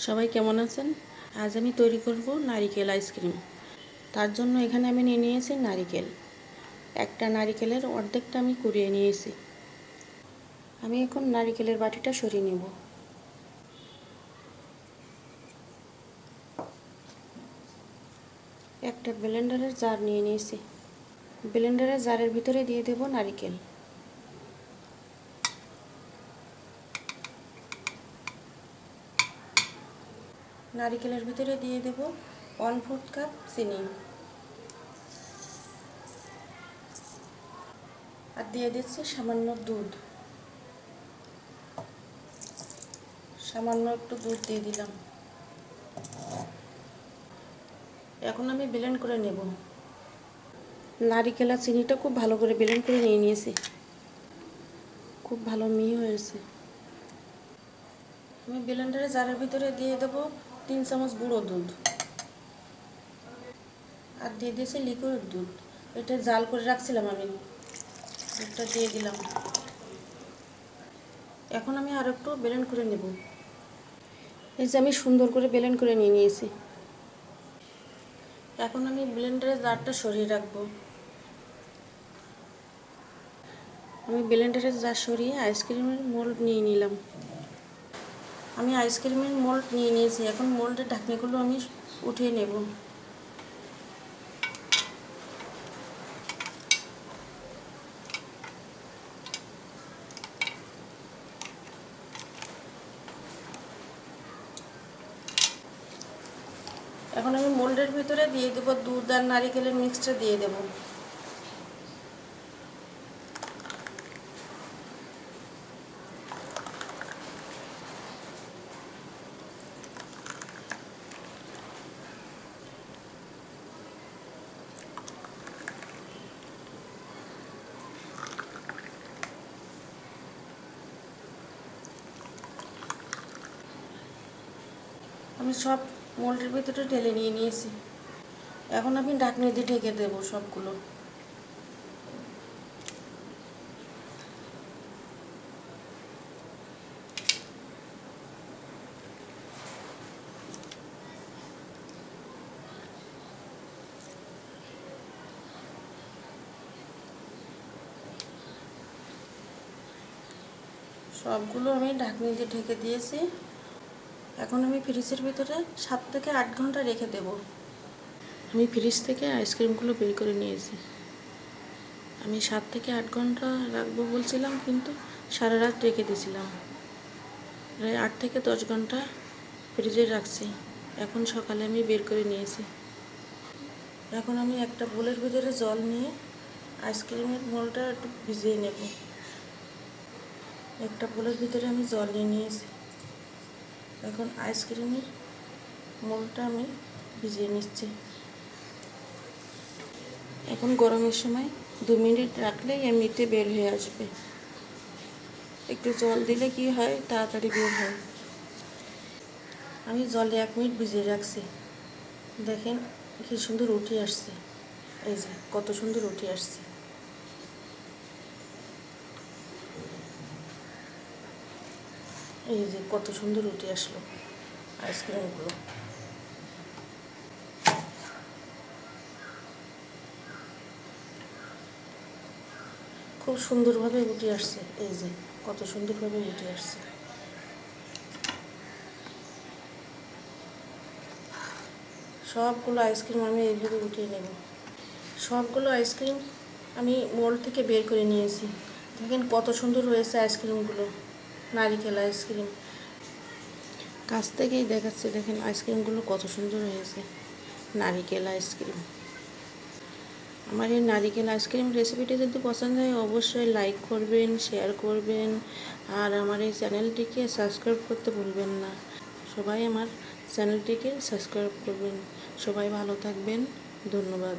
সবাই কেমন আছেন? আজ আমি তৈরি করব নারিকেল আইসক্রিম। তার জন্য এখানে আমি নিয়ে নিয়েছি নারিকেল। একটা নারিকেলের অর্ধেকটা আমি কুড়িয়ে নিয়েছি। আমি এখন নারিকেলের বাটিটা সরিয়ে নেব। একটা ব্লেন্ডারের জার নিয়ে নিয়েছি। ব্লেন্ডারের জারের ভিতরে দিয়ে দেব নারিকেল। নারিকেলের ভিতরে দিয়ে দেব 1/4 কাপ চিনি। আর দিয়ে দিচ্ছি সামান্য দুধ। সামান্য একটু দুধ দিয়ে দিলাম। এখন আমি ব্লেন্ড করে নেব। নারিকেল আর চিনিটা খুব ভালো করে ব্লেন্ড করে নিয়ে নিয়েছি। খুব ভালো মিহি হয়েছে। আমি ব্লেন্ডারে জারের ভিতরে দিয়ে দেবো 3 চামচ গুঁড়ো দুধ। আর দিয়ে দিয়েছি লিকুইড দুধ। এটা জাল করে রাখছিলাম আমি, দুধটা দিয়ে দিলাম। এখন আমি আর একটু ব্লেন্ড করে নেব। এই যে আমি সুন্দর করে ব্লেন্ড করে নিয়ে নিয়েছি। এখন আমি ব্লেন্ডারের জারটা সরিয়ে রাখবো। আমি ব্লেন্ডারের জার সরিয়ে আইসক্রিমের মোল্ড নিয়ে নিলাম। আমি আইসক্রিমের মোল্ড নিয়ে নিয়েছি। এখন মোল্ডের ঢাকনিগুলো আমি উঠিয়ে নেব। এখন আমি মোল্ডের ভিতরে দিয়ে দেবো দুধ আর নারিকেলের মিক্সটা দিয়ে দেবো। আমি সব মোল্ডের ভিতরে ঢেলে নিয়ে নিয়েছি। এখন আমি ঢাকনি দিয়ে ঢেকে দেবো সবগুলো। সবগুলো আমি ঢাকনি দিয়ে ঢেকে দিয়েছি। এখন আমি ফ্রিজের ভিতরে 7 থেকে 8 ঘন্টা রেখে দেব। আমি ফ্রিজ থেকে আইসক্রিমগুলো বের করে নিয়েছি। আমি 7 থেকে 8 ঘন্টা রাখবো বলছিলাম, কিন্তু সারা রাত রেখে দিয়েছিলাম। প্রায় 8 থেকে 10 ঘন্টা ফ্রিজে রাখছি। এখন সকালে আমি বের করে নিয়েছি। এখন আমি একটা বোলের ভিতরে জল নিয়ে আইসক্রিমের মোলটা একটু ভিজিয়ে নেব। একটা বোলের ভিতরে আমি জল নিয়ে নিয়েছি। এখন আইসক্রিমের মোলটা আমি ভিজিয়ে নিচ্ছি। এখন গরমের সময় 2 মিনিট রাখলেই এমনিতে বের হয়ে আসবে। একটু জল দিলে কি হয়, তাড়াতাড়ি বের হয়। আমি জলে 1 মিনিট ভিজিয়ে রাখছি। দেখেন কি সুন্দর উঠে আসছে। এই যে কত সুন্দর উঠে আসছে। এই যে কত সুন্দর উঠে আসলো আইসক্রিমগুলো। খুব সুন্দরভাবে উঠে আসছে। এই যে কত সুন্দরভাবে উঠে আসছে। সবগুলো আইসক্রিম আমি এইভাবে উঠিয়ে নেব। সবগুলো আইসক্রিম আমি মোল্ড থেকে বের করে নিয়েছি। দেখেন কত সুন্দর হয়েছে আইসক্রিমগুলো, নারিকেল আইসক্রিম। কাছ থেকেই দেখাচ্ছে, দেখেন আইসক্রিমগুলো কত সুন্দর হয়েছে, নারিকেল আইসক্রিম। আমার এই নারিকেল আইসক্রিম রেসিপিটি যদি পছন্দ হয় অবশ্যই লাইক করবেন, শেয়ার করবেন, আর আমার এই চ্যানেলটিকে সাবস্ক্রাইব করতে ভুলবেন না। সবাই আমার চ্যানেলটিকে সাবস্ক্রাইব করবেন। সবাই ভালো থাকবেন। ধন্যবাদ।